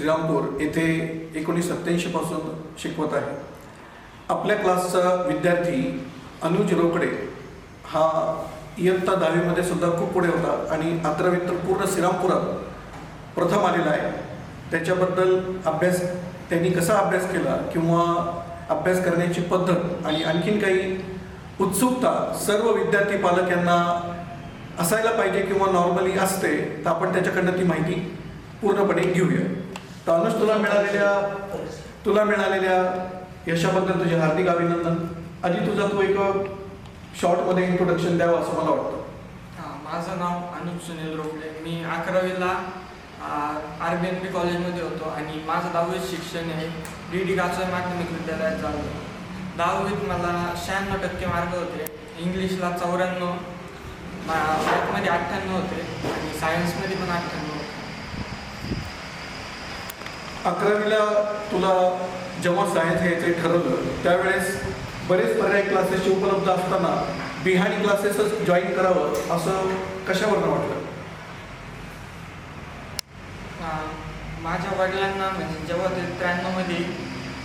श्रीरामपूर येथे 1987 पासून शिकवत आहे. आपल्या क्लासचा विद्यार्थी अनुज रोकडे हा इयत्ता 10वी मध्ये सुद्धा खूप पुढे होता आणि 11वीत तर पूर्ण श्रीरामपुरात प्रथम आलेला आहे. त्याच्याबद्दल त्यांनी कसा अभ्यास केला किंवा अभ्यास करण्याची पद्धत आणि आणखीन काही उत्सुकता सर्व विद्यार्थी पालक यांना असायला पाहिजे किंवा नॉर्मली असते, तर आपण त्याच्याकडनं ती माहिती पूर्णपणे घेऊया. तर अनुज, तुला मिळालेल्या यशाबद्दल तुझे हार्दिक अभिनंदन. आधी तू एक शॉर्टमध्ये इंट्रोडक्शन द्यावं असं मला वाटतं. माझं नाव अनुज सुनील रोकडे. मी 11वीला RBNP कॉलेजमध्ये होतो आणि माझं 10वीत शिक्षण हे DD गाचोई माध्यमिक विद्यालयात झालं. 10वीत मला 96% मार्क होते. इंग्लिशला 94, मॅथमध्ये 98 होते आणि सायन्समध्ये पण 98 होते. 11वीला तुला जेव्हा सायन्स घ्यायचं ठरवलं त्यावेळेस बरेच पर्याय क्लासेसचे उपलब्ध असताना बिहाणी क्लासेसच जॉईन करावं असं कशावरनं वाटलं? माझ्या वडिलांना म्हणजे जेव्हा ते 93मध्ये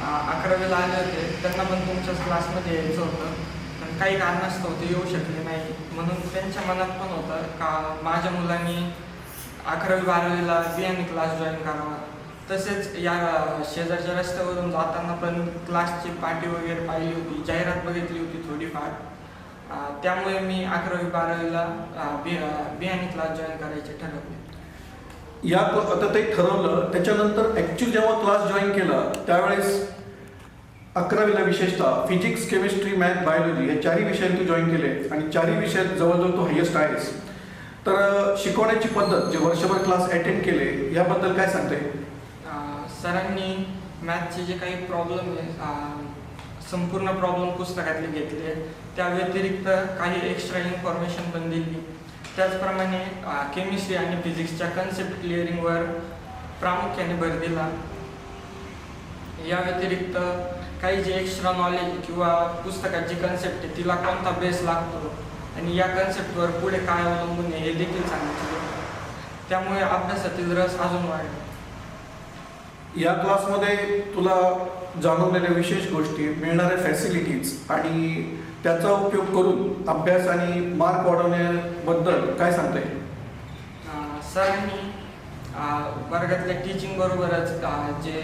11वीला आले होते त्यांना पण तुमच्याच क्लासमध्ये यायचं होतं, पण काही कारणास्तव ते येऊ शकले नाही. म्हणून त्यांच्या मनात पण होतं का माझ्या मुलांनी 11वी 12वीला बिहाणी क्लास जॉईन करावा. तसेच या शेजारच्या रस्त्यावरून जाताना पण क्लासची पाटी वगैरे पाहिली होती, जाहिरात बघितली होती थोडीफार. त्यामुळे मी 11वी 12वीला बिहाणी क्लास जॉईन करायचे ठरवले. आता ते ठरवलं त्याच्यानंतर ॲक्च्युअली जेव्हा क्लास जॉईन केला त्यावेळेस 11वीला विशेषतः फिजिक्स, केमिस्ट्री, मॅथ, बायोलॉजी या 4ही विषयात तू जॉईन केले आणि 4ही विषयात जवळजवळ तू हायेस्ट आहेस. तर शिकवण्याची पद्धत जे वर्षभर क्लास अटेंड केले याबद्दल काय सांगते? सरांनी मॅथचे जे काही प्रॉब्लेम आहे संपूर्ण प्रॉब्लेम पुस्तकातले घेतले, त्या व्यतिरिक्त काही एक्स्ट्रा इन्फॉर्मेशन पण दिली. त्याचप्रमाणे केमिस्ट्री आणि फिजिक्सच्या कन्सेप्ट क्लिअरिंगवर प्रामुख्याने भर दिला. या व्यतिरिक्त काही जे एक्स्ट्रा नॉलेज किंवा पुस्तकाची कन्सेप्ट आहे तिला कोणता बेस लागतो आणि या कन्सेप्टवर पुढे काय अवलंबून आहे हे देखील सांगितले. त्यामुळे अभ्यासातील रस अजून वाढला. या क्लासमध्ये तुला जाणवलेल्या विशेष गोष्टी, मिळणाऱ्या फॅसिलिटीज आणि त्याचा उपयोग करून अभ्यास आणि मार्क वाढवण्याबद्दल काय सांगता येईल? सरांनी वर्गातल्या टीचिंग बरोबरच जे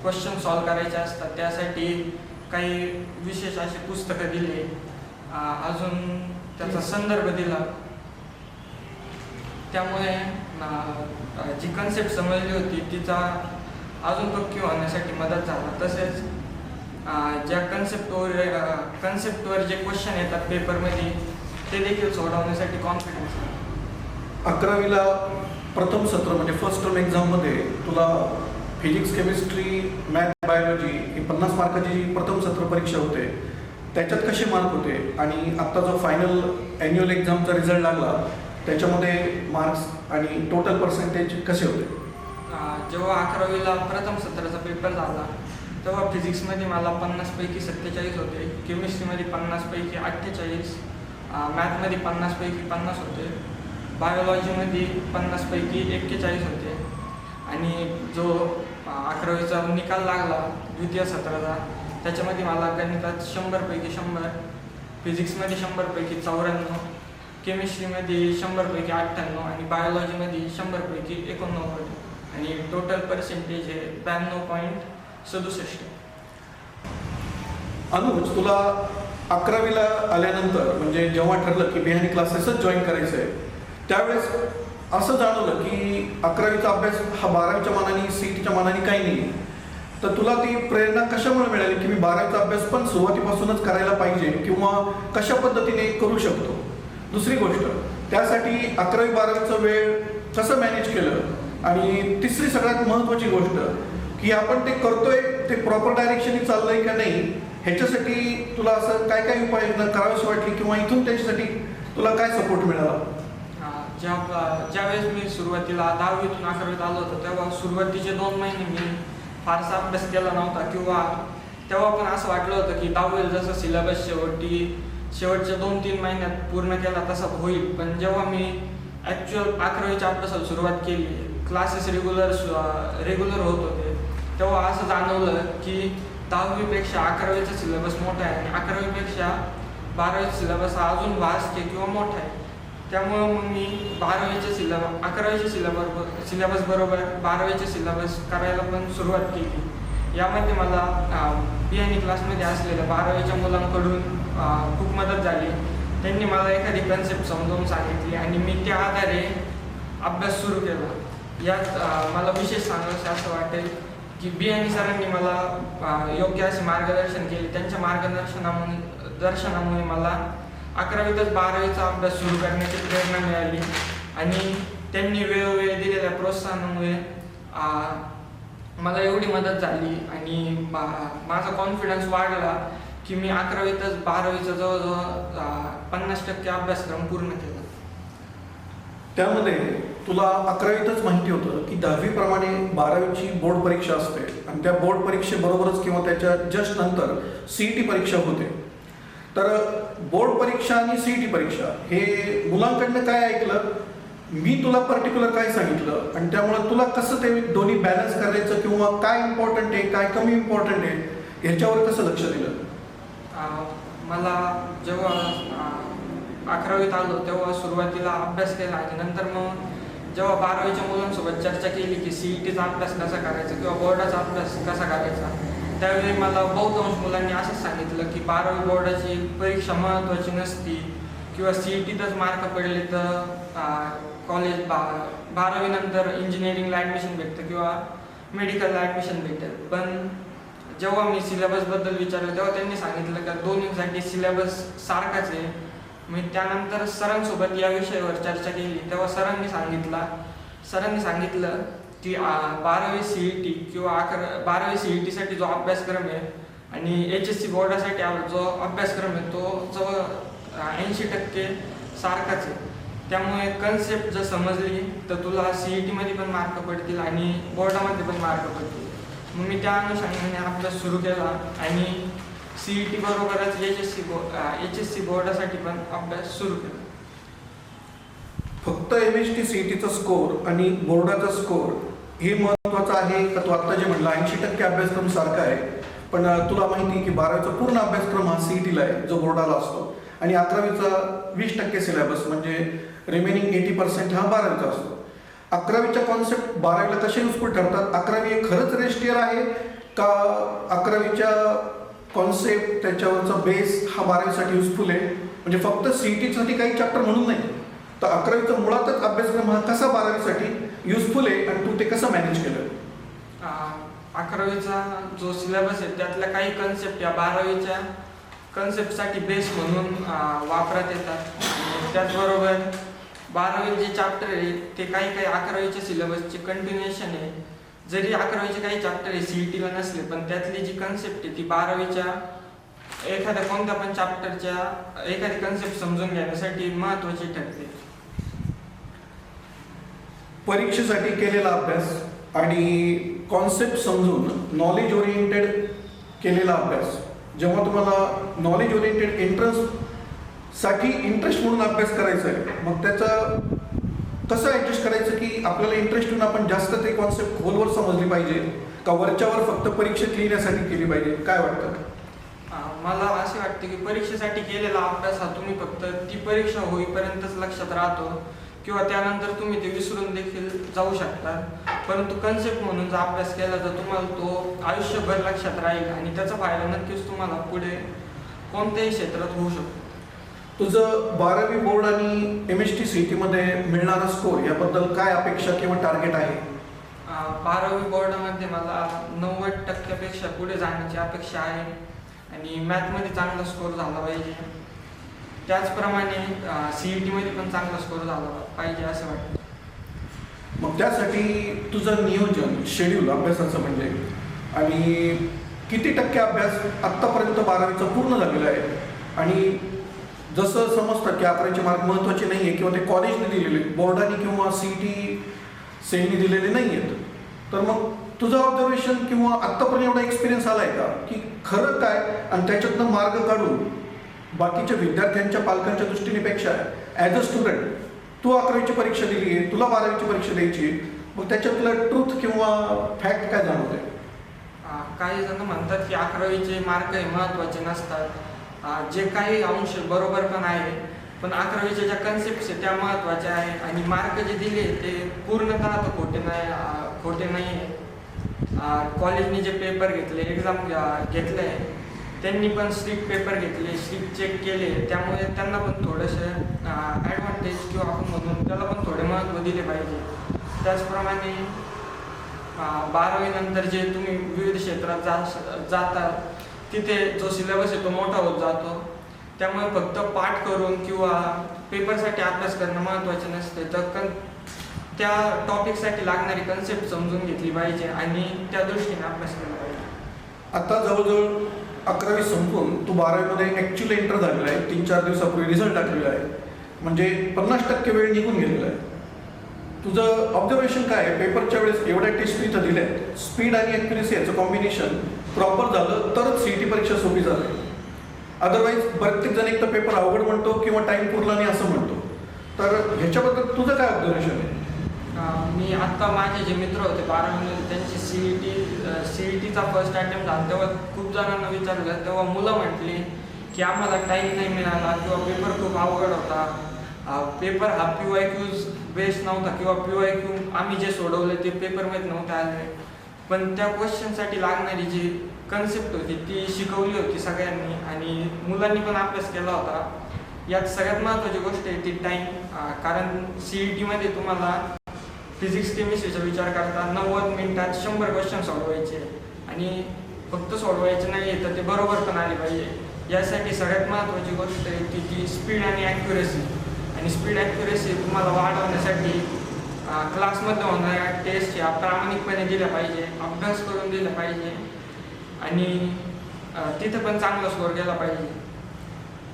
क्वेश्चन सॉल्व करायचे असतात त्यासाठी काही विशेष असे पुस्तकं दिले, अजून त्याचा संदर्भ दिला. त्यामुळे जी कन्सेप्ट समजली होती तिचा अजून पक्की होण्यासाठी मदत झाला. तसेच ज्या कन्सेप्टवर जे क्वेश्चन येतात पेपरमध्ये ते देखील सोडवण्यासाठी कॉन्फिडन्स आहे. 11वीला प्रथम सत्र म्हणजे फर्स्ट टर्म एक्झाममध्ये तुला फिजिक्स, केमिस्ट्री, मॅथ, बायोलॉजी ही 50 मार्काची जी प्रथम सत्र परीक्षा होते त्याच्यात कसे मार्क होते आणि आत्ता जो फायनल ॲन्युअल एक्झामचा रिझल्ट लागला त्याच्यामध्ये मार्क्स आणि टोटल पर्सेंटेज कसे होते? जेव्हा 11वीला प्रथम सत्राचा पेपर झाला तेव्हा फिजिक्समध्ये मला 50 पैकी 47 होते, केमिस्ट्रीमध्ये 50 पैकी 48, मॅथमध्ये 50 पैकी 50 होते, बायोलॉजीमध्ये 50 पैकी 41 होते आणि जो 11वीचा निकाल लागला द्वितीय सत्राचा त्याच्यामध्ये मला गणितात 100 पैकी 100, फिजिक्समध्ये 100 पैकी 94, केमिस्ट्रीमध्ये 100 पैकी 98 आणि बायोलॉजीमध्ये 100 पैकी 89 आणि टोटल पर्सेंटेज आहे 92.67. अनुज, तुला 11वीला आल्यानंतर म्हणजे जेव्हा ठरलं की बिहाणी क्लासेसच जॉईन करायचं आहे त्यावेळेस असं जाणवलं की 11वीचा अभ्यास हा 12वीच्या मानाने सीईटीच्या मानाने काही नाही, तर तुला ती प्रेरणा कशामुळे मिळाली की मी 12वीचा अभ्यास पण सुरुवातीपासूनच करायला पाहिजे किंवा कशा पद्धतीने करू शकतो? दुसरी गोष्ट, त्यासाठी 11वी 12वीचा वेळ कसं मॅनेज केलं? आणि तिसरी सगळ्यात महत्त्वाची गोष्ट की आपण ते करतोय ते प्रॉपर डायरेक्शनने चाललंय का नाही ह्याच्यासाठी तुला असं काय काय उपाययोजना करावीशी वाटली किंवा इथून त्याच्यासाठी तुला काय सपोर्ट मिळाला? ज्यावेळेस मी सुरुवातीला 10वीतून 11वीत आलो होतो तेव्हा सुरुवातीचे 2 महिने मी फारसा अभ्यास केला नव्हता किंवा तेव्हा पण असं वाटलं होतं की 10वीला जसं सिलेबस शेवटच्या 2-3 महिन्यात पूर्ण केला तसा होईल. पण जेव्हा मी ॲक्च्युअल 11वीच्या अभ्यासाला सुरुवात केली क्लासेस रेग्युलर होत होते, तेव्हा असं जाणवलं की 10वीपेक्षा 11वीचा सिलेबस मोठा आहे आणि 11वीपेक्षा 12वीचा सिलेबस हा अजून वास्ट आहे किंवा मोठा आहे. त्यामुळं मग मी 11वीच्या सिलेबस बरोबर 12वीचे सिलेबस करायला पण सुरुवात केली. यामध्ये मला PNE क्लासमध्ये असलेल्या 12वीच्या मुलांकडून खूप मदत झाली. त्यांनी मला एखादी कन्सेप्ट समजावून सांगितली आणि मी त्या आधारे अभ्यास सुरू केला. यात मला विशेष सांगायचं असं वाटेल की BNE सरांनी मला योग्य असे मार्गदर्शन केले. त्यांच्या मार्गदर्शनामुळे मला 11वीतच 12वीचा अभ्यास सुरू करण्याची प्रेरणा मिळाली आणि त्यांनी वेळोवेळी दिलेल्या प्रोत्साहनामुळे मला एवढी मदत झाली आणि माझा कॉन्फिडन्स वाढला की मी 11वीतच 12वीचा जवळजवळ 50% अभ्यासक्रम पूर्ण केला. त्यामध्ये तुला 11वीतच माहिती होतं की 10वीप्रमाणे 12वीची बोर्ड परीक्षा असते आणि त्या बोर्ड परीक्षेबरोबरच किंवा त्याच्या जस्ट नंतर CET परीक्षा होते. तर बोर्ड परीक्षा आणि CET परीक्षा हे मुलांकडनं काय ऐकलं, मी तुला पर्टिक्युलर काय सांगितलं आणि त्यामुळे तुला कसं ते दोन्ही बॅलन्स करायचं किंवा काय इम्पॉर्टंट आहे काय कमी इम्पॉर्टंट आहे ह्याच्यावर कसं लक्ष दिलं? मला जेव्हा 11वीत आलो तेव्हा सुरुवातीला अभ्यास केला आणि नंतर मग जेव्हा 12वीच्या मुलांसोबत चर्चा केली की CETचा अभ्यास कसा करायचा किंवा बोर्डाचा अभ्यास कसा करायचा, त्यावेळी मला बहुतांश मुलांनी असंच सांगितलं की 12वी बोर्डाची परीक्षा महत्त्वाची नसती किंवा CETतच मार्क पडले तर कॉलेज 12वी नंतर इंजिनिअरिंगला ॲडमिशन भेटतं किंवा मेडिकलला ॲडमिशन भेटेल. पण जेव्हा मी सिलेबसबद्दल विचारलं तेव्हा त्यांनी सांगितलं की दोन्हीसाठी सिलेबस सारखाच आहे. मी त्यानंतर सरांसोबत या विषयावर चर्चा केली तेव्हा सरांनी सांगितलं की 12वी CET किंवा 12वी CETसाठी जो अभ्यासक्रम आहे आणि HSC बोर्डासाठी जो अभ्यासक्रम आहे तो जवळ 80% सारखाच आहे. त्यामुळे कन्सेप्ट जर समजली तर तुला CETमध्ये पण मार्क पडतील आणि बोर्डामध्ये पण मार्क पडतील. मग मी त्या अनुषंगाने अभ्यास सुरू केला आणि CET बरोबरच HSC बोर्डासाठी पण अभ्यास सुरू केला. फक्त MST CETचा स्कोर आणि बोर्डाचा स्कोर हे महत्त्वाचं आहे का? तू आत्ता जे म्हटलं 80% अभ्यासक्रम सारखा आहे, पण तुला माहिती आहे की 12वीचा पूर्ण अभ्यासक्रम हा CETला आहे जो बोर्डाला असतो आणि 11वीचा 20% सिलेबस म्हणजे रिमेनिंग 80% हा 12वीचा असतो. 11वीच्या कॉन्सेप्ट 12वीला कसे युजफुल ठरतात? 11वी हे खरंच रेस्ट इयर आहे का 11वीच्या कॉन्सेप्ट त्याच्यावरचा बेस हा 12वीसाठी युजफुल आहे? म्हणजे फक्त CETसाठी काही चॅप्टर म्हणून नाही, तर 11वीचा मुळातच अभ्यासक्रम हा कसा 12वीसाठी युजफुल आहे आणि तू ते कसं मॅनेज केलं? 11वीचा जो सिलेबस आहे त्यातल्या काही कन्सेप्ट या 12वीच्या कन्सेप्टसाठी बेस म्हणून वापरात येतात आणि त्याचबरोबर 12वी जे चॅप्टर आहे ते काही 11वीच्या सिलेबसचे कंटिन्युएशन आहे. जरी 11वीचे काही चॅप्टर आहे CETला नसले पण त्यातली जी कन्सेप्ट आहे ती 12वीच्या एखाद्या कोणत्या पण चॅप्टरच्या एखादी कन्सेप्ट समजून घेण्यासाठी महत्त्वाची ठरते. परीक्षेसाठी केलेला अभ्यास आणि कॉन्सेप्ट समजून नॉलेज ओरिएंटेड केलेला अभ्यास, जेव्हा तुम्हाला नॉलेज ओरिएंटेड एंट्रन्ससाठी इंटरेस्ट म्हणून अभ्यास करायचा आहे, मग त्याचं कसं ॲडजस्ट करायचं की आपल्याला इंटरेस्ट येऊन आपण जास्त ते कॉन्सेप्ट खोलवर समजली पाहिजे का वरच्यावर फक्त परीक्षेत लिहिण्यासाठी केली पाहिजे? काय वाटतं? मला असे वाटते की परीक्षेसाठी केलेला अभ्यास हा तुम्ही फक्त ती परीक्षा होईपर्यंतच लक्षात राहतो किंवा त्यानंतर तुम्ही ते विसरून देखील जाऊ शकता. परंतु कन्सेप्ट म्हणून जर अभ्यास केला तर तुम्हाला तो आयुष्यभर लक्षात राहील आणि त्याचा फायदा नक्कीच तुम्हाला पुढे कोणत्याही क्षेत्रात होऊ शकतो. तुझं 12वी बोर्ड आणि MST CETमध्ये मिळणारा स्कोर याबद्दल काय अपेक्षा किंवा टार्गेट आहे? 12वी बोर्डामध्ये मला 90%पेक्षा पुढे जाण्याची अपेक्षा आहे आणि मॅथमध्ये चांगला स्कोर झाला पाहिजे. त्याचप्रमाणे CETमध्ये पण चांगला स्कोर झाला पाहिजे असं वाटतं. मग त्यासाठी तुझं नियोजन शेड्यूल अभ्यासाचं म्हणजे आणि किती टक्के अभ्यास आत्तापर्यंत 12वीचा पूर्ण झालेला आहे? आणि जसं समजतं की 11वीचे मार्क महत्त्वाचे नाही आहे किंवा ते कॉलेजने दिलेले बोर्डाने किंवा सेलने दिलेले नाही आहेत, तर मग तुझं ऑब्झर्वेशन किंवा आत्तापर्यंत एवढा एक्सपिरियन्स आला आहे का की खरं काय आणि त्याच्यातनं मार्ग काढून बाकीच्या विद्यार्थ्यांच्या पालकांच्या दृष्टीनेपेक्षा ॲज अ स्टुडंट तू 11वीची परीक्षा दिली आहे, तुला 12वीची परीक्षा द्यायची, मग त्याच्यातलं ट्रूथ किंवा फॅक्ट काय जाणवते? काही जण म्हणतात की 11वीचे मार्क हे महत्त्वाचे नसतात. जे काही अंश बरोबर पण आहे, पण 11वीच्या ज्या कन्सेप्ट्स आहेत त्या महत्त्वाच्या आहे आणि मार्क जे दिले ते पूर्णतः तर खोटे नाही आहे. कॉलेजने जे पेपर घेतले, एक्झाम घेतले, त्यांनी पण स्ट्रिक्ट पेपर घेतले, स्ट्रिक्ट चेक केले, त्यामुळे त्यांना पण थोडंसं ॲडव्हान्टेज किंवा आपण म्हणून त्याला पण थोडे महत्त्व दिले पाहिजे. त्याचप्रमाणे 12वी नंतर जे तुम्ही विविध क्षेत्रात जाता तिथे जो सिलेबस आहे तो मोठा होत जातो. त्यामुळे फक्त पाठ करून किंवा पेपरसाठी अभ्यास करणं महत्त्वाचे नसते, तर त्या टॉपिकसाठी लागणारी कन्सेप्ट समजून घेतली पाहिजे आणि त्या दृष्टीने अभ्यास केला पाहिजे. आता जवळजवळ 11वी संपून तू 12वीमध्ये ॲक्च्युली एंटर झालेला आहे. 3-4 दिवसापूर्वी रिझल्ट टाकलेला आहे, म्हणजे 50% वेळ निघून गेलेला आहे. तुझं ऑब्झर्वेशन काय आहे? पेपरच्या वेळेस एवढ्या टेस्ट इथं दिल्या आहेत, स्पीड आणि ॲक्युरेसी याचं कॉम्बिनेशन प्रॉपर झालं तरच CET परीक्षा सोपी झाली. अदरवाईज प्रत्येक जण एक तर पेपर अवघड म्हणतो किंवा टाईम पुरला नाही असं म्हणतो. तर ह्याच्याबद्दल तुझं काय ऑब्झर्वेशन आहे? मी आत्ता माझे जे मित्र होते 12वीमध्ये त्यांची CETचा फर्स्ट अटेम्प्ट झाला तेव्हा खूप जणांना विचारलं, तेव्हा मुलं म्हटली की आम्हाला टाईम नाही मिळाला किंवा पेपर खूप अवघड होता. पेपर हा PYQs बेस्ड नव्हता किंवा PYQ आम्ही जे सोडवले ते पेपरमध्ये नव्हते आले, पण त्या क्वेश्चनसाठी लागणारी जी कन्सेप्ट होती ती शिकवली होती सगळ्यांनी आणि मुलांनी पण अभ्यास केला होता. यात सगळ्यात महत्त्वाची गोष्ट आहे ती टाईम. कारण CETमध्ये तुम्हाला फिजिक्स केमिस्ट्रीचा विचार करता 90 मिनिटात 100 क्वेश्चन सोडवायचे आणि फक्त सोडवायचे नाही आहे तर ते बरोबर पण आले पाहिजे. यासाठी सगळ्यात महत्त्वाची गोष्ट आहे की ती स्पीड आणि ॲक्युरेसी. आणि स्पीड ॲक्युरेसी तुम्हाला वाढवण्यासाठी क्लासमध्ये होणाऱ्या टेस्ट या प्रामाणिकपणे दिल्या पाहिजे, अभ्यास करून दिला पाहिजे आणि तिथं पण चांगला स्कोअर केला पाहिजे.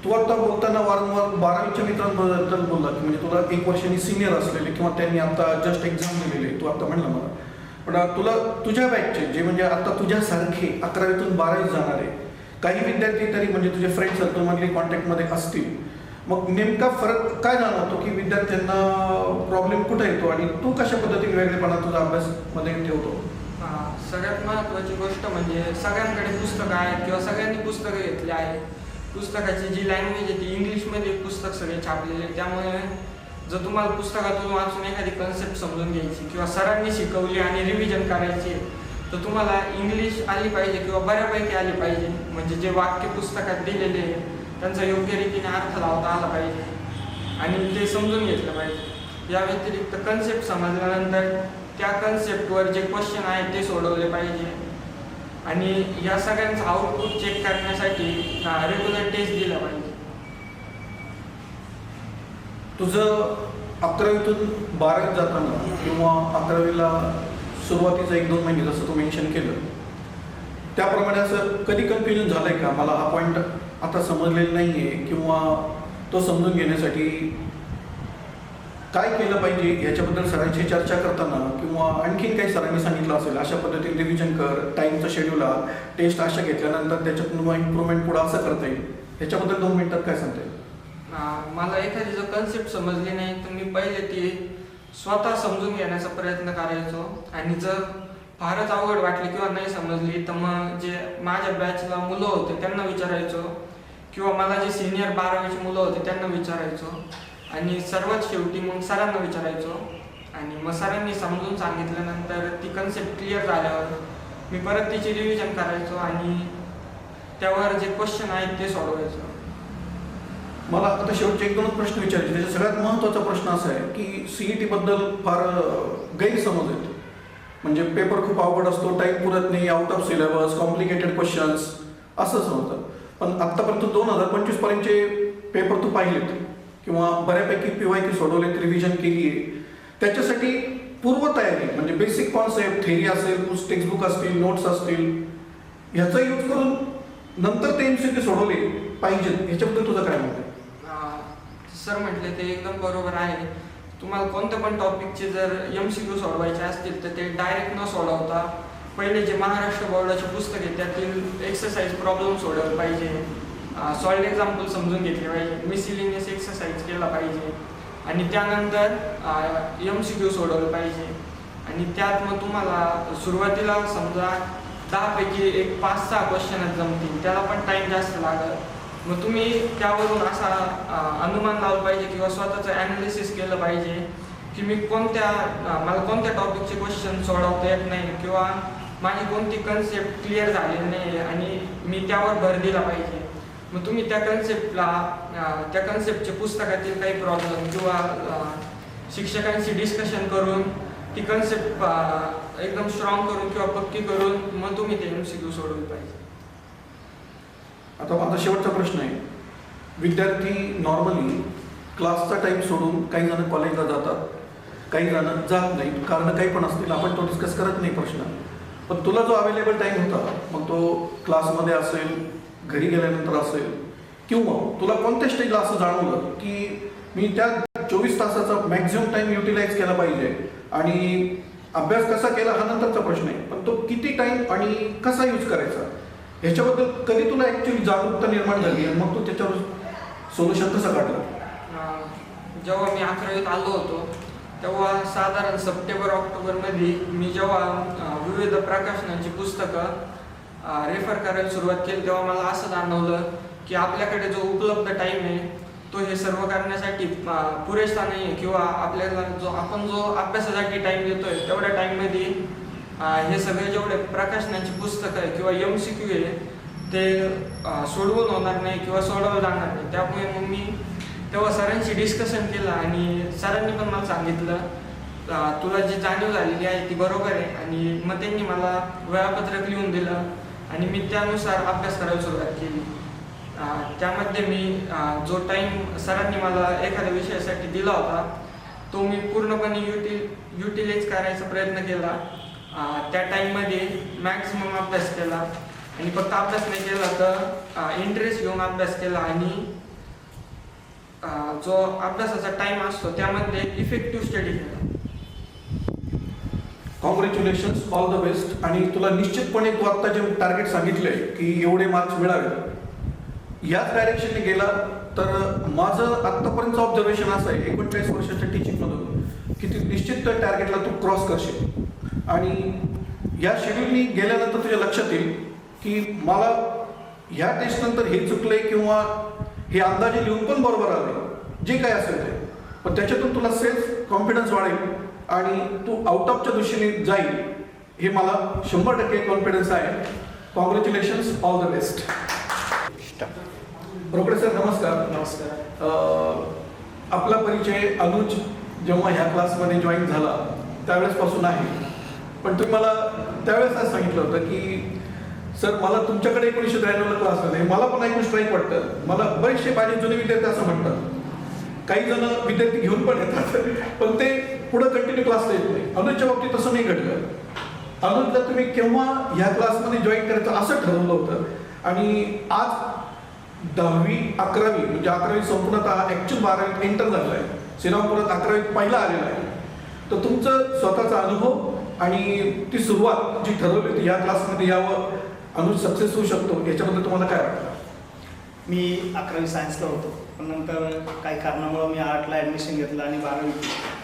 तू आता बोलताना वारंवार 12वीच्या मित्रांबद्दल बोलला की म्हणजे तुला 1 वर्षांनी सिनियर असलेले किंवा त्यांनी आता जस्ट एक्झाम दिलेली तू आता म्हणला मला, पण तुला तुझ्या बॅचचे जे म्हणजे आता तुझ्यासारखे 11वीतून 12वीत जाणारे काही विद्यार्थी तरी म्हणजे तुझे फ्रेंड सर्कलमधले कॉन्टॅक्टमध्ये असतील, मग नेमका फरक काय जाणवतो की विद्यार्थ्यांना प्रॉब्लेम कुठे येतो आणि तू कशा पद्धतीने वेगळेपणा तुझा अभ्यासमध्ये ठेवतो? सगळ्यात महत्त्वाची गोष्ट म्हणजे सगळ्यांकडे पुस्तकं आहेत किंवा सगळ्यांनी पुस्तकं घेतली आहेत. पुस्तकाची जी लँग्वेज आहे ती इंग्लिशमध्ये पुस्तक सगळे छापलेले, त्यामुळे जर तुम्हाला पुस्तकातून वाचून एखादी कन्सेप्ट समजून घ्यायची किंवा सरांनी शिकवली आणि रिव्हिजन करायची तर तुम्हाला इंग्लिश आली पाहिजे किंवा बऱ्यापैकी आली पाहिजे. म्हणजे जे वाक्य पुस्तकात दिलेले त्यांचा योग्य रीतीने अर्थ लावता आला पाहिजे आणि ते समजून घेतलं पाहिजे. या व्यतिरिक्त कन्सेप्ट समजल्यानंतर त्या कन्सेप्टवर जे क्वेश्चन आहेत ते सोडवले पाहिजे आणि या सगळ्यांचं आउटपुट चेक करण्यासाठी रेग्युलर टेस्ट दिला पाहिजे. तुझं 11वीतून 12वीत जाताना किंवा 11वीला सुरुवातीचा 1-2 महिने जसं तू मेन्शन केलं त्याप्रमाणे असं कधी कन्फ्युजन झालं आहे का? मला हा पॉईंट आता समजलेला नाही आहे किंवा तो समजून घेण्यासाठी काय केलं पाहिजे ह्याच्याबद्दल सरांशी चर्चा करताना किंवा आणखीन काही सरांनी सांगितलं असेल अशा पद्धतीने रिव्हिजन कर, टाईमचं शेड्यूल आ, टेस्ट अशा घेतल्यानंतर त्याच्यातून इम्प्रूव्हमेंट पुढं असं करता येईल, ह्याच्याबद्दल 2 मिनिटात काय सांगता येईल? मला एखादी जर कन्सेप्ट समजली नाही तर मी पहिले ती स्वतः समजून घेण्याचा प्रयत्न करायचो आणि जर फारच अवघड वाटली किंवा नाही समजली तर मग जे माझ्या बॅचला मुलं होते त्यांना विचारायचो किंवा मला जे सिनियर 12वीचे मुलं होते त्यांना विचारायचो आणि सर्वात शेवटी मग सरांना विचारायचो आणि मग सरांनी समजून सांगितल्यानंतर ती कन्सेप्ट क्लिअर झाल्यावर मी परत तिची रिव्हिजन करायचो आणि त्यावर जे क्वेश्चन आहेत ते सोडवायचो. मला आता शेवटचे 1-2 प्रश्न विचारायचे. त्याचा सगळ्यात महत्त्वाचा प्रश्न असा आहे की CETबद्दल फार गैरसमज आहेत. म्हणजे पेपर खूप अवघड असतो, टाईम पुरत नाही, out of syllabus, complicated questions असं समजतं. पण आत्तापर्यंत 2025 पर्यंतचे पेपर तू पाहिलेत किंवा बऱ्यापैकी PYQ सोडवलेत, रिव्हिजन केली आहे. त्याच्यासाठी पूर्वतयारी म्हणजे बेसिक कॉन्सेप्ट, थेरी असेल, टेक्स्टबुक असतील, नोट्स असतील, ह्याचा यूज करून नंतर ते MCQ सोडवले पाहिजेत. ह्याच्याबद्दल तुझं काय मत आहे? सर म्हटले ते एकदम बरोबर आहे. तुम्हाला कोणत्या पण टॉपिकचे जर MCQ सोडवायचे असतील तर ते डायरेक्ट न सोडवता पहिले जे महाराष्ट्र बोर्डाचे पुस्तक आहे त्यातील एक्सरसाइज प्रॉब्लेम सोडवले पाहिजे, सॉल्ड एक्झाम्पल समजून घेतले पाहिजे, मिसलिनियस एक्सरसाइज केला पाहिजे आणि त्यानंतर MCQ सोडवलं पाहिजे आणि त्यात मग तुम्हाला सुरुवातीला समजा 10 पैकी एक 5-6 क्वेश्चनच जमतील, त्याला पण टाईम जास्त लागेल। मग तुम्ही त्यावरून असा अनुमान लावला पाहिजे किंवा स्वतःचं ॲनालिसिस केलं पाहिजे की मी मला कोणत्या टॉपिकचे क्वेश्चन सोडवता येत नाही किंवा माझी कोणती कन्सेप्ट क्लिअर झालेली नाही आणि मी त्यावर भर दिला पाहिजे। मग तुम्ही त्या कन्सेप्टचे पुस्तकातील काही प्रॉब्लेम किंवा शिक्षकांशी डिस्कशन करून ती कन्सेप्ट एकदम स्ट्रॉंग करून किंवा पक्की करून मग तुम्ही ते MCQ सोडवले पाहिजे। आता माझा शेवटचा प्रश्न आहे, विद्यार्थी नॉर्मली क्लासचा टाईम सोडून काही जण कॉलेजला जातात, काही जण जात नाहीत, कारण काही पण असतील, आपण तो डिस्कस करत नाही प्रश्न। पण तुला जो अवेलेबल टाईम होता, मग तो क्लासमध्ये असेल, घरी गेल्यानंतर असेल, किंवा तुला कोणत्या स्टेजला असं जाणवलं की मी त्या 24 तासाचा मॅक्झिमम टाईम युटिलाइज केला पाहिजे, आणि अभ्यास कसा केला हा नंतरचा प्रश्न आहे, पण तो किती टाईम आणि कसा यूज करायचा ह्याच्याबद्दल कधी तुला ॲक्च्युली जागरूकता निर्माण झाली आणि मग तू त्याच्यावर सोल्युशन कसं काढलं? जेव्हा मी 11वीत आलो होतो तेव्हा साधारण सप्टेंबर-ऑक्टोबरमध्ये मी जेव्हा विविध प्रकाशनांची पुस्तकं रेफर करायला सुरुवात केली, तेव्हा मला असं जाणवलं की आपल्याकडे जो उपलब्ध टाईम आहे तो हे सर्व करण्यासाठी पुरेसा नाही आहे, किंवा आपल्याला आपण जो अभ्यासासाठी टाईम देतोय तेवढ्या टाईममध्ये हे सगळे जेवढे प्रकाशनांची पुस्तकं आहे किंवा MCQ आहे ते सोडवून होणार नाही किंवा सोडवलं जाणार नाही। त्यामुळे मग मी तेव्हा सरांशी डिस्कशन केलं आणि सरांनी पण मला सांगितलं तुला जी जाणीव झालेली आहे ती बरोबर आहे, आणि मग त्यांनी मला वेळापत्रक लिहून दिलं आणि मी त्यानुसार अभ्यास करायला सुरुवात केली। त्यामध्ये मी जो टाईम सरांनी मला एखाद्या विषयासाठी दिला होता तो मी पूर्णपणे युटिलाइज करायचा प्रयत्न केला। त्या टाईममध्ये मॅक्सिमम अभ्यास केला आणि फक्त अभ्यास नाही केला तर इंटरेस्ट घेऊन अभ्यास केला, आणि जो अभ्यासाचा टाईम असतो त्यामध्ये इफेक्टिव्ह स्टडी केला। Congratulations, all the best. आणि तुला निश्चितपणे तू आत्ता जे टार्गेट सांगितलंय की एवढे मार्क्स मिळावे, याच डायरेक्शनने गेला तर माझं आत्तापर्यंत ऑब्झर्वेशन असं आहे 39 वर्षाच्या टीचिंगमधून की तू निश्चित त्या टार्गेटला तू क्रॉस करशील, आणि या शेड्यूलनी गेल्यानंतर तुझ्या लक्षात येईल की मला ह्या टेस्टनंतर हे चुकलंय किंवा हे अंदाजे लिहून पण बरोबर आले, जे काय असेल ते, पण त्याच्यातून तुला सेल्फ कॉन्फिडन्स वाढेल आणि तू आउट ऑफच्या दिशेने जाईल, हे मला 100% कॉन्फिडन्स आहे। Congratulations, all the best. Rokade sir नमस्कार। नमस्कार। आपला परिचय अनुज जेव्हा ह्या क्लासमध्ये जॉईन झाला त्यावेळेसपासून आहे, पण तुम्ही मला त्यावेळेस असं सांगितलं होतं की सर मला तुमच्याकडे 1993ला क्लास आहे, मला पण ऐकून स्ट्राईक वाटतं, मला बरेचसे माझे जुने विद्यार्थी असं म्हणतात, काही जण विद्यार्थी घेऊन पण येतात पण ते पुढे कंटिन्यू क्लासला येत नाही। अनुजच्या बाबतीत तसं नाही घडलं। अनुजला तुम्ही केव्हा ह्या क्लासमध्ये जॉईन करायचं असं ठरवलं होतं, आणि आज 10वी 11वी म्हणजे 11वी संपूर्णतः ॲक्च्युअल 12वीत एंटर झालेला आहे, श्रीरामपुरात 11वीत पहिला आलेला आहे, तर तुमचं स्वतःचा अनुभव आणि ती सुरुवात जी ठरवली होती या क्लासमध्ये यावं, अनुज सक्सेस होऊ शकतो, याच्याबद्दल तुम्हाला काय वाटतं? मी 11वी सायन्सला होतो, पण नंतर काही कारणामुळं मी आर्टला ॲडमिशन घेतलं आणि 12वी,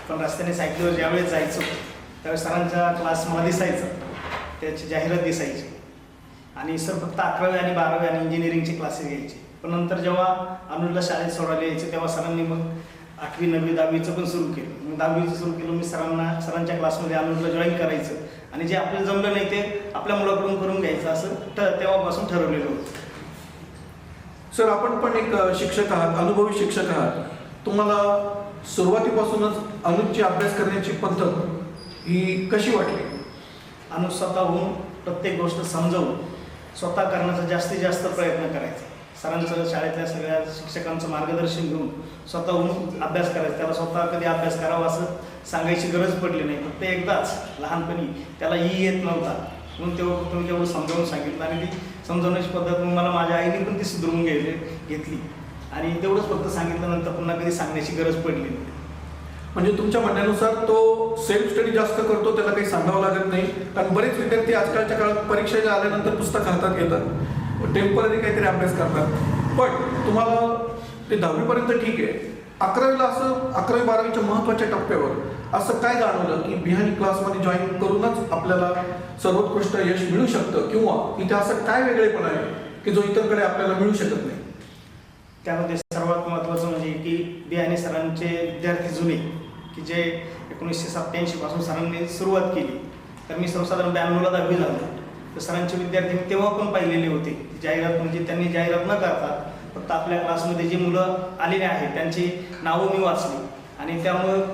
पण रस्त्याने सायकलीवर ज्यावेळेस जायचो त्यावेळेस सरांचा क्लास मला दिसायचा, त्याची जाहिरात दिसायची, आणि सर फक्त 11वी आणि 12वी आणि इंजिनिअरिंगचे क्लासेस घ्यायचे। पण नंतर जेव्हा अनुजला शाळेत सोडायला यायचं तेव्हा सरांनी मग 8वी 9वी 10वीचं पण सुरू केलं। मग 10वीचं सुरू केलं, मी सरांच्या क्लासमध्ये अनुजला जॉईन करायचं, आणि जे आपल्याला जमलं नाही ते आपल्या मुलाकडून करून घ्यायचं, असं तेव्हापासून ठरवलेलं होतं। सर आपण पण एक शिक्षक आहात, अनुभवी शिक्षक आहात, तुम्हाला सुरुवातीपासूनच अनुजची अभ्यास करण्याची पद्धत ही कशी वाटली? अनुज स्वतःहून प्रत्येक गोष्ट समजावून स्वतः करण्याचा जास्तीत जास्त प्रयत्न करायचा। सरांचं शाळेतल्या सगळ्या शिक्षकांचं मार्गदर्शन घेऊन स्वतःहून अभ्यास करायचा, त्याला स्वतः कधी अभ्यास करावा असं सांगायची गरज पडली नाही। फक्त एकदाच लहानपणी त्याला येत नव्हता म्हणून तुम्ही तेवढं समजावून सांगितलं, आणि ती समजावण्याची पद्धत मग मला माझ्या आईने पण ती सुधरवून घेतली, आणि तेवढंच फक्त सांगितल्यानंतर पुन्हा कधी सांगण्याची गरज पडली नाही। म्हणजे तुमच्या म्हणण्यानुसार तो सेल्फ स्टडी जास्त करतो, त्याला काही सांगावं लागत नाही, कारण बरेच विद्यार्थी आजकालच्या काळात परीक्षेला आल्यानंतर पुस्तक हातात घेतात, टेम्पररी काहीतरी अभ्यास करतात, पण तुम्हाला ते 10वीपर्यंत ठीक आहे, 11वीला असं 11वी-12वीच्या महत्त्वाच्या टप्प्यावर असं काय जाणवलं की बिहानी क्लासमध्ये जॉईन करूनच आपल्याला सर्वोत्कृष्ट यश मिळू शकतं, किंवा इथे असं काय वेगळेपण आहे की जो इतरकडे आपल्याला मिळू शकत नाही? त्यामध्ये सर्वात महत्त्वाचं म्हणजे की बिहानी सरांचे विद्यार्थी जुने की जे 1987 पासून सरांनी सुरुवात केली, तर मी सर्वसाधारण 92ला 10वी झालो. तर सरांचे विद्यार्थी मी तेव्हा पण पाहिलेले होते. जाहिरात म्हणजे त्यांनी जाहिरात न करता फक्त आपल्या क्लासमध्ये जी मुलं आलेली आहेत त्यांची नावं मी वाचली आणि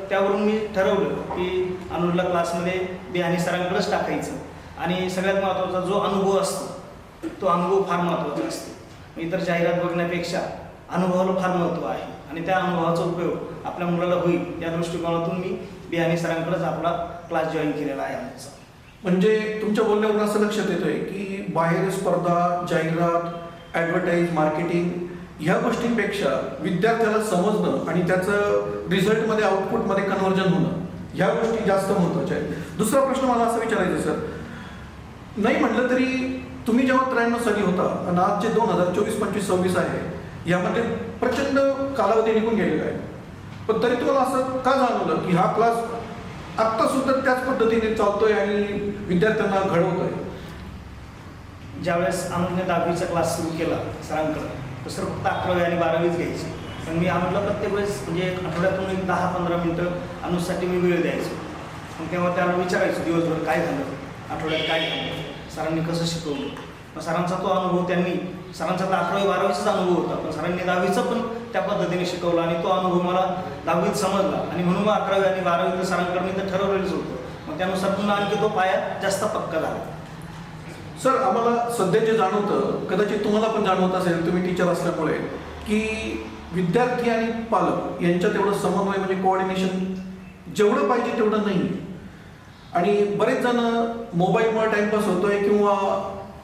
त्यावरून मी ठरवलं की अनुजला क्लासमध्ये बिहानी सरांकडेच टाकायचं. आणि सगळ्यात महत्त्वाचा जो अनुभव असतो तो अनुभव फार महत्त्वाचा असतो. इतर जाहिरात बघण्यापेक्षा अनुभवाला फार महत्त्व आहे आणि त्या अनुभवाचा उपयोग आपल्या मुलाला होईल या दृष्टिकोनातून मी बिहानी सरांकडेच आपला क्लास जॉईन केलेला आहे आमचा. म्हणजे तुमच्या बोलण्यावरून असं लक्षात येतंय की बाहेर स्पर्धा, जाहिरात, ॲडव्हर्टाईज, मार्केटिंग ह्या गोष्टींपेक्षा विद्यार्थ्याला समजणं आणि त्याचं रिझल्टमध्ये, आउटपुटमध्ये कन्व्हर्जन होणं ह्या गोष्टी जास्त महत्त्वाच्या आहेत. दुसरा प्रश्न मला असा विचारायचा आहे सर, नाही म्हटलं तरी तुम्ही जेव्हा 93 साली होता आणि आज जे 2024, 25, 26 आहे यामध्ये प्रचंड कालावधी निघून गेलेला आहे, पण तरी तुम्हाला असं का जाणवलं की हा क्लास आत्ता सुद्धा त्याच पद्धतीने चालतोय आणि विद्यार्थ्यांना घडवतोय? ज्यावेळेस अनुजने 10वीचा क्लास सुरू केला सरांकडे, तर सर फक्त 11वी आणि 12वीच घ्यायची. पण मी अनुजला प्रत्येक वेळेस म्हणजे एक आठवड्यातून एक 10-15 मिनटं अनुजसाठी मी वेळ द्यायचो. मग तेव्हा त्याला विचारायचो दिवसभर काय झालं, आठवड्यात काय झालं, सरांनी कसं शिकवलं. मग सरांचा तो अनुभव सरांचा तर 11वी-12वीचाच अनुभव होता, पण सरांनी 10वीचा पण त्या पद्धतीने शिकवला आणि तो अनुभव मला 10वीत समजला आणि म्हणून मग 11वी आणि 12वी सरांकडे मी तर ठरवलेलंच होतं. मग त्यानुसार पुन्हा आणखी तो पाया जास्त पक्का झाला. सर, आम्हाला सध्या जे जाणवतं, कदाचित तुम्हाला पण जाणवत असेल तुम्ही टीचर असल्यामुळे, की विद्यार्थी आणि पालक यांच्यात तेवढं समन्वय म्हणजे कोऑर्डिनेशन जेवढं पाहिजे तेवढं नाही. आणि बरेच जण मोबाईलमुळे टाइमपास होतोय किंवा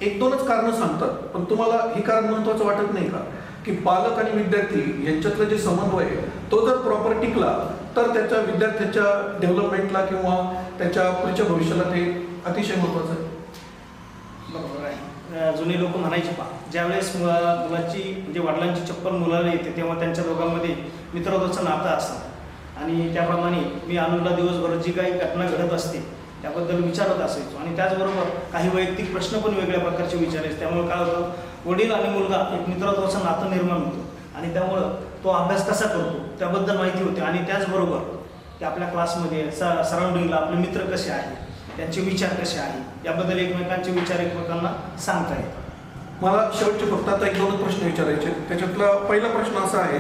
1-2च कारणं सांगतात, पण तुम्हाला हे कारण महत्त्वाचं वाटत नाही का की पालक आणि विद्यार्थी यांच्यातलं जे समन्वय तो जर प्रॉपर टिकला तर त्याच्या विद्यार्थ्याच्या डेव्हलपमेंटला किंवा त्याच्या पुढच्या भविष्याला ते अतिशय महत्त्वाचं आहे? बरोबर आहे. जुने लोक म्हणायचे ज्यावेळेस मुलाची म्हणजे वडिलांची चप्पल मुलाला येते तेव्हा त्यांच्या दोघांमध्ये मित्रत्वाचं नातं असतं आणि त्याप्रमाणे मी अनुजला दिवसभर जी काही घटना घडत असते त्याबद्दल विचारत असायचो आणि त्याचबरोबर काही वैयक्तिक प्रश्न पण वेगळ्या प्रकारचे विचारायचे. त्यामुळे काय होतं, वडील आणि मुलगा एक मित्रत्वाचं नातं निर्माण होतं आणि त्यामुळं तो अभ्यास कसा करतो त्याबद्दल माहिती होते आणि त्याचबरोबर की आपल्या क्लासमध्ये सराउंडिंगला आपले मित्र कसे आहेत, त्यांचे विचार कसे आहेत याबद्दल एकमेकांचे विचार एकमेकांना सांगता येतात. मला शेवटचे फक्त आता 1-2 प्रश्न विचारायचे. त्याच्यातला पहिला प्रश्न असा आहे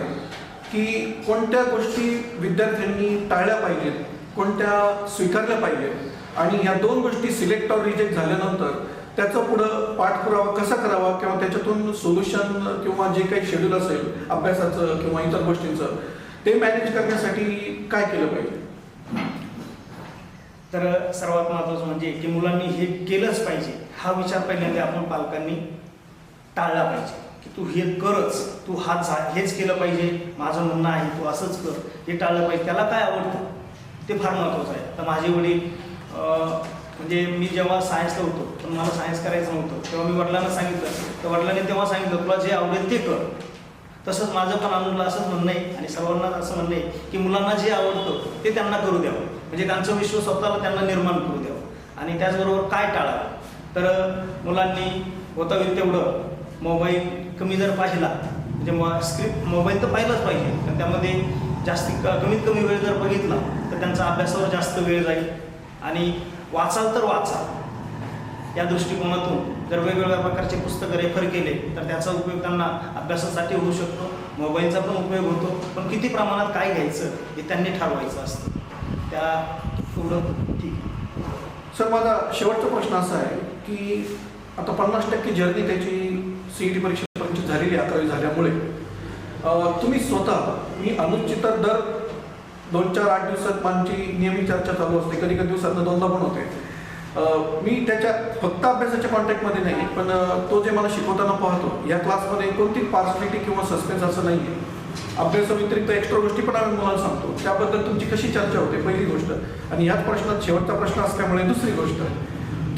की कोणत्या गोष्टी विद्यार्थ्यांनी टाळल्या पाहिजेत, कोणत्या स्वीकारल्या पाहिजेत, आणि ह्या 2 गोष्टी सिलेक्ट और रिजेक्ट झाल्यानंतर त्याचा पुढं पाठपुरावा कसा करावा किंवा त्याच्यातून सोल्युशन किंवा जे काही शेड्यूल असेल अभ्यासाचं किंवा इतर गोष्टींचं ते मॅनेज करण्यासाठी काय केलं पाहिजे? तर सर्वात महत्त्वाचं म्हणजे की मुलांनी हे केलंच पाहिजे हा विचार पहिल्यांदा आपण पालकांनी टाळला पाहिजे की तू हे करच, तू हेच केलं पाहिजे, माझं म्हणणं आहे तू असंच कर, हे टाळलं पाहिजे. त्याला काय आवडतं ते फार महत्त्वाचं आहे. तर माझे वडील म्हणजे मी जेव्हा सायन्सला होतो पण मला सायन्स करायचं नव्हतं तेव्हा मी वडिलांना सांगितलं, तर वडिलांनी तेव्हा सांगितलं तुला जे आवडेल ते कर. तसंच माझं पण अनुजला असंच म्हणणं आहे आणि सर्वांनाच असं म्हणणं आहे की मुलांना जे आवडतं ते त्यांना करू द्यावं, म्हणजे त्यांचं विश्व स्वतःला त्यांना निर्माण करू द्यावं. आणि त्याचबरोबर काय टाळावं, तर मुलांनी होता होईल तेवढं मोबाईल कमी जर पाहिला, म्हणजे स्क्रिप्ट मोबाईल तर पाहिलाच पाहिजे, पण त्यामध्ये कमीत कमी वेळ जर बघितला तर त्यांचा अभ्यासावर जास्त वेळ जाईल. आणि वाचाल तर वाचा या दृष्टिकोनातून जर वेगवेगळ्या प्रकारचे पुस्तकं रेफर केले तर त्याचा उपयोग त्यांना अभ्यासासाठी होऊ शकतो, मोबाईलचा पण उपयोग होतो, पण किती प्रमाणात काय घ्यायचं हे त्यांनी ठरवायचं असतं. त्या एवढं ठीक आहे. सर, माझा शेवटचा प्रश्न असा आहे की आता 50% जर्नी त्याची CET परीक्षेपर्यंत झालेली 11वी झाल्यामुळे तुम्ही स्वतः, मी अनुजची तर दर 2-4-8 दिवसात माझी नियमित चर्चा चालू असते, कधी दिवसातनं 2दा पण होते. मी त्याच्या फक्त अभ्यासाच्या कॉन्टॅक्टमध्ये नाही, पण तो जे मला शिकवताना पाहतो या क्लासमध्ये कोणती पार्सलिटी किंवा सस्पेन्स असं नाही आहे. अभ्यासाव्यतिरिक्त एक्स्ट्रा गोष्टी पण आम्ही मुलाला सांगतो. त्याबद्दल तुमची कशी चर्चा होते, पहिली गोष्ट. आणि ह्याच प्रश्नात शेवटचा प्रश्न असल्यामुळे दुसरी गोष्ट,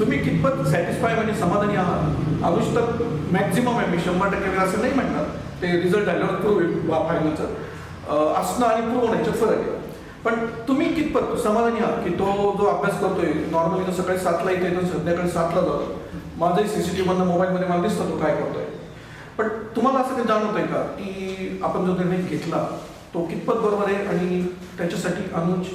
तुम्ही कितपत सॅटिस्फाय म्हणजे समाधानी आहात? अनुज तर मॅक्झिमम आहे, मी 100% असं नाही म्हणणार, ते रिझल्ट झाल्यावर प्रूव्ह फायनलचं, असणं आणि पुरवणं याच्यात फरक आहे. पण तुम्ही कितपत समाधानी आहात की तो जो अभ्यास करतोय नॉर्मली तो सकाळी 7ला येतो तो संध्याकाळी 7ला जातो, माझंही CCTV मधनं मोबाईलमध्ये मला दिसतं तो काय करतोय. पण तुम्हाला असं काही जाणवत आहे का की आपण जो निर्णय घेतला तो कितपत बरोबर आहे आणि त्याच्यासाठी अनुज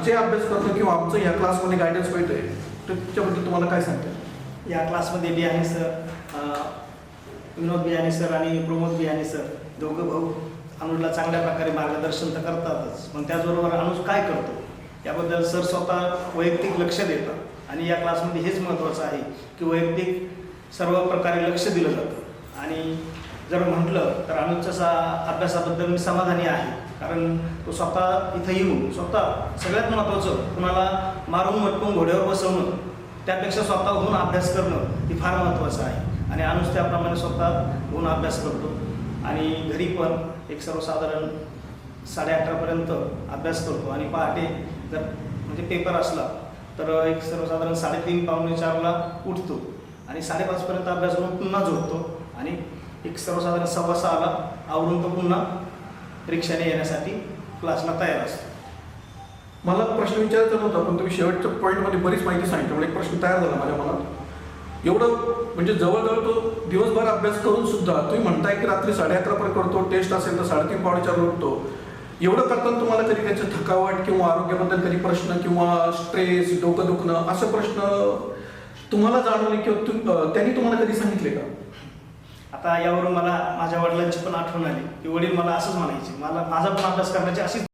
जे अभ्यास करतो किंवा आमचं या क्लासमध्ये गायडन्स मिळतंय त्याच्याबद्दल तुम्हाला काय सांगते? या क्लासमध्ये बियाणे सर, विनोद बियाणे सर आणि प्रमोद बियाणे सर दोघं भाऊ अनुजला चांगल्या प्रकारे मार्गदर्शन तर करतातच, पण त्याचबरोबर अनुज काय करतो याबद्दल सर स्वतः वैयक्तिक लक्ष देतात. आणि या क्लासमध्ये हेच महत्त्वाचं आहे की वैयक्तिक सर्व प्रकारे लक्ष दिलं जातं. आणि जर म्हटलं तर अनुजच्या अभ्यासाबद्दल मी समाधानी आहे, कारण तो स्वतः इथं येऊन स्वतः सगळ्यात महत्त्वाचं कुणाला मारून मटकून घोड्यावर बसवणं त्यापेक्षा स्वतः होऊन अभ्यास करणं हे फार महत्त्वाचं आहे. आणि अनुज त्याप्रमाणे स्वतः होऊन अभ्यास करतो आणि घरी पण एक सर्वसाधारण 8:30पर्यंत अभ्यास करतो. आणि पहाटे जर म्हणजे पेपर असला तर एक सर्वसाधारण 3:30 पावणे 4ला उठतो आणि 5:30पर्यंत अभ्यास करून पुन्हा झोपतो आणि एक सर्वसाधारण 6:15ला आवरून तो पुन्हा रिक्षाने येण्यासाठी क्लासला तयार असतो. मला प्रश्न विचारायचा नव्हता पण तुम्ही शेवटच्या पॉईंटमध्ये बरीच माहिती सांगितली, म्हणजे एक प्रश्न तयार झाला माझ्या मनात. एवढं म्हणजे जवळजवळ तो दिवसभर अभ्यास करून सुद्धा तुम्ही म्हणताय की रात्री 11:30पर्यंत करतो, टेस्ट असेल तर 3:30 पावणे 4 उठतो. एवढं करताना तुम्हाला कधी त्याचं थकावट किंवा आरोग्याबद्दल कधी प्रश्न किंवा स्ट्रेस, डोकं दुखणं असे प्रश्न तुम्हाला जाणवले किंवा त्यांनी तुम्हाला कधी सांगितले का? आता यावरून मला माझ्या वडिलांची पण आठवण आली की वडील मला असंच म्हणायचे, माझा पण अभ्यास करण्याची अशीच